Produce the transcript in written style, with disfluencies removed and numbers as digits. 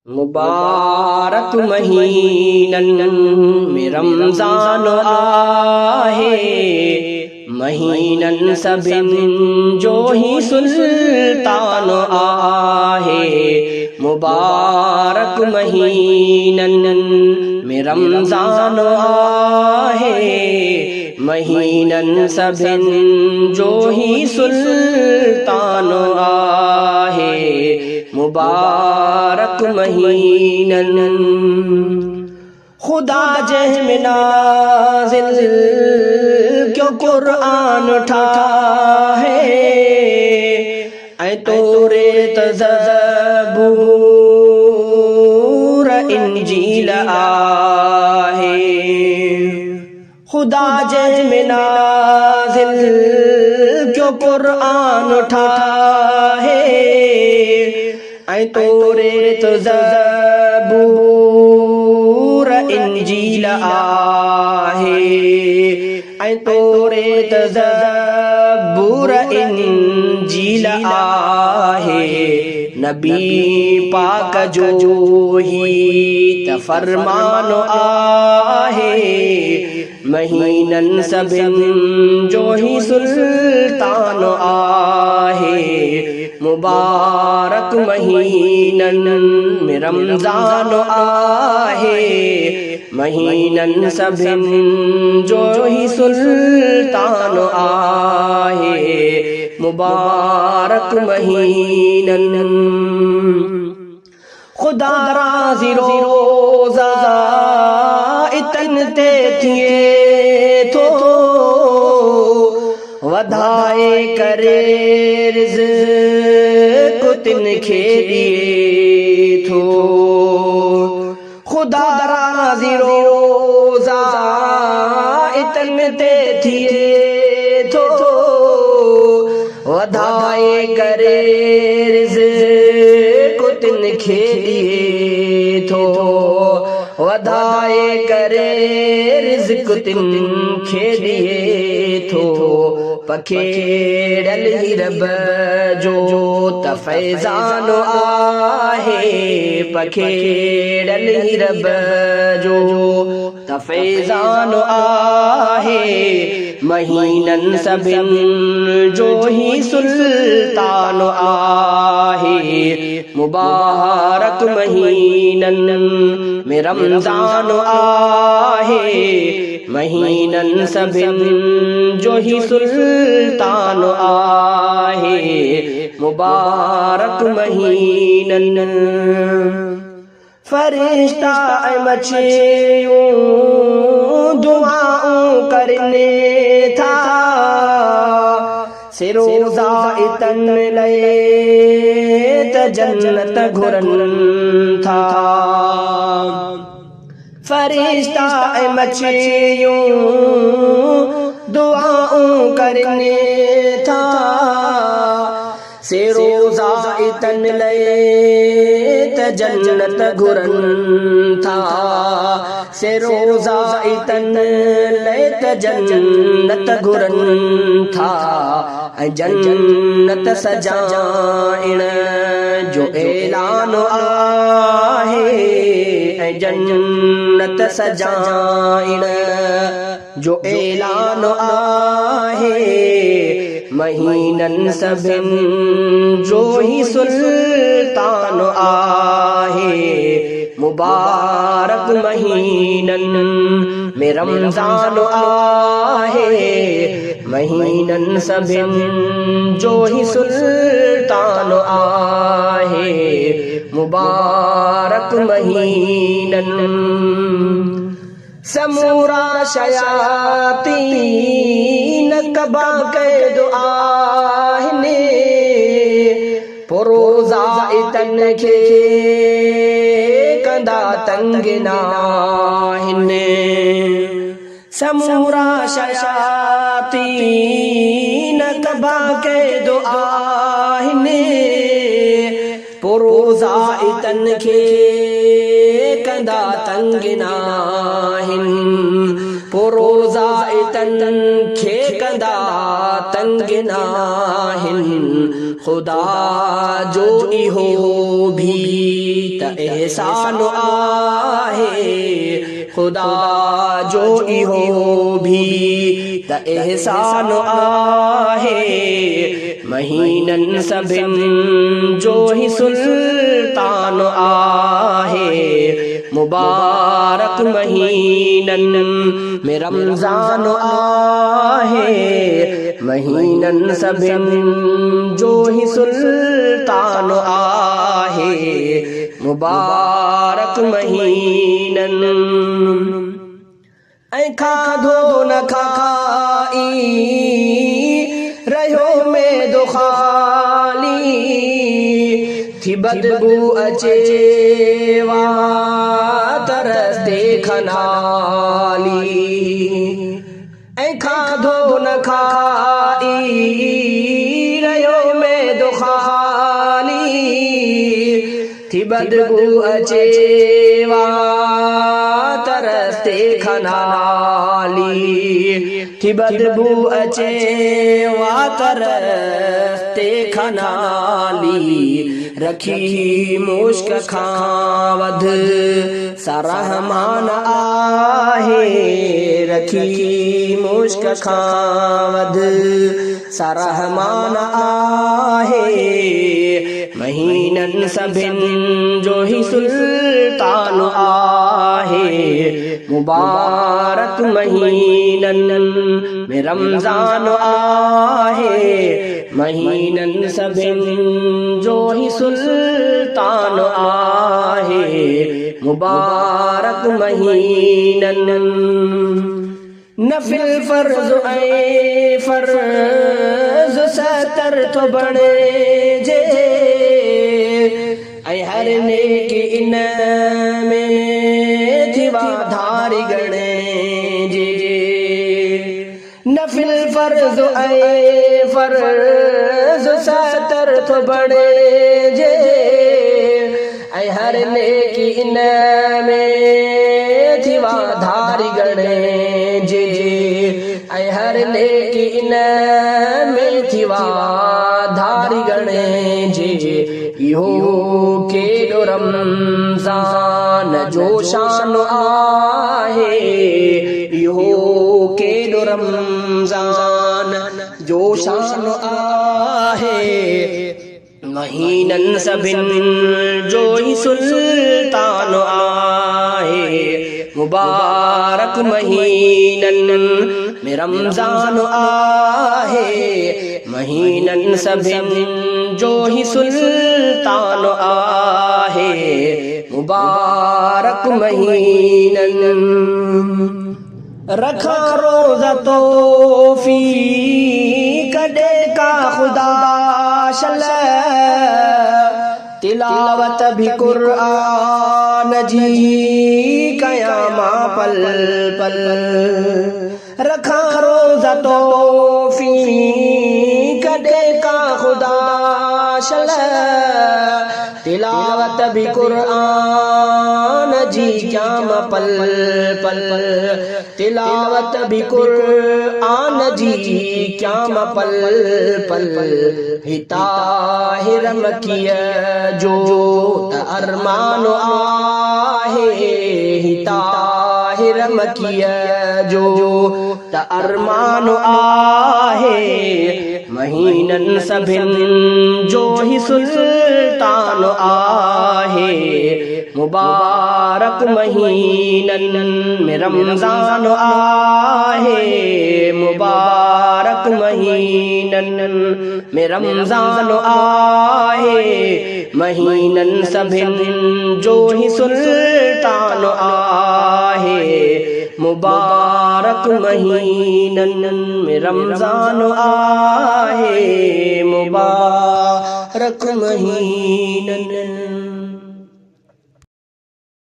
मुबारक महीनन में रमज़ान आहे, महीनन सभिन जो ही सुल्तान आहे। मुबारक महीनन में रमज़ान आहे, महीनन सभिन जो ही सुल्तान आहे। मुबारक महीनन खुदा जह में नाज़िल क्यों कुरान ठाहे, ऐ तौरेत ज़बूर इंजील आहे। खुदा जह में नाज़िल क्यों कुरान ठाहे, ऐ तौरेत ज़बूर इंजील आहे। ऐ तौरेत ज़बूर इंजील आहे। नबी पाक जो ही त फरमान आहे, महीनन सभिन जो ही सुल्तान आहे। मुबारक महीनन में रमज़ान आहे, महीनन सभिन जो ही सुल्तान आहे। मुबारक महीनन खुदा राज़ी रोज़ा इतन ते थिए थो, वधाए करे रिज़्क़ तिन खे ॾिए थो। खुदा राज़ी रोज़ा इतन ते थिए थो, वधाए करे रिज़्क़ तिन खे ॾिए थो। वधाए करे रिज़्क़ तिन खे ॾिए थो। पखेड़ल ही रब जो त फैज़ान आहे, पखेड़ल ही रब जो त फैज़ान आहे। महीनन सभिन जो ही सुल्तान आहे। मुबारक महीनन में रमज़ान आहे, महीनन सभिन जो ही सुल्तान आहे। मुबारक महीनन फरिश्ता मछियूं दुआऊं करने था, से रोज़ा इतन लए त जन्नत घुरन था। फरिश्ता मछियूं दुआऊं करने था, से रोज़ा इतन लए त जन्नत घुरन था। से रोज़ा इतन लए त जन्नत घुरन था। जन्नत सजाइण जो ऐलान आहे, जन्नत सजाइण जो ऐलान आहे। महीनन सभिन जो ही सुल्तान आहे। मुबारक महीनन में रमज़ान आहे, महीनन सभिन जो ही सुल्तान आहे। मुबारक महीनन समूरा शयातीन कबा कैद आहिनि, रोज़ा इतन खे कंदा तंग नाहिनि। समूरा शयातीन कबा कैद आहिनि, रोज़ा इतन खे कंदा तंग नाहिनि। पुरोज़ा इतन खे कंदा तंग नाहिन खुदा जो इहो भी त एहसान आहे खुदा जो इहो भी त एहसान आहे महीनन सभिन जो ही सुल्तान आहे मुबारक महीनन में रमजान आहे महीनन सभिन जो ही सुल्तान आहे मुबारक महीनन ऐं खाधो न खाई रहियो में दुखाली थी बदबू अचे वा तरस देखनाली ऐं खाधो न खाई रहियो में दुखाली थी बदबू अचे वा तरस देखनाली थी बदबू अचे वा तरस देखनाली रखी मुश्क खां वध सरहमान आहे रखी मुश्क खां वध सरहमान आहे महीनन सभिन जो ही सुल्तान आहे मुबारक महीनन में रमजान आहे महीनन सभिन जो ही सुल्तान आहे मुबारक महीनन नफिल फर्ज ऐं फर्ज सतर तो बणे जे ऐं हर नेकी इन में थी वाधारी गणे जे नफिल फर्ज ऐं फर्ज सतर तो बणे जे ऐं हर नेकी इन में थी वाधारी गणे जे ऐं हर नेकी इन में थी वाधारी गणे जे इहो केॾो रमज़ान जो शान आहे इहो केॾो रमज़ान जो शान आहे महीनन सभिन जो ही सुल्तान आहे मुबारक महीनन में रमजान आहे महीनन सभिन जो ही सुल्तान आहे मुबारक महीनन रखा रोज़ा तोफ़ी कॾे का खुदा शल तिलावत भी कुरान जी कयामा पल पल रखा रोज़ा तोफ़ी कॾे का खुदा शल तिलावत भी कुरान जी कयामा पल पल तिलावत भी कुरान जी कयामा पल पल हिताहिर मकीय जो त अरमान आहे हिताहिर मकीय जो त अरमान आहे महीनन सभिन जो ही सुल्तान आहे मुबारक महीनन में रमजान आहे मुबारक महीनन में रमजान आहे महीनन सभिन जो ही सुल्तान आहे मुबारक महीनन में रमजान आहे मुबारक महीनन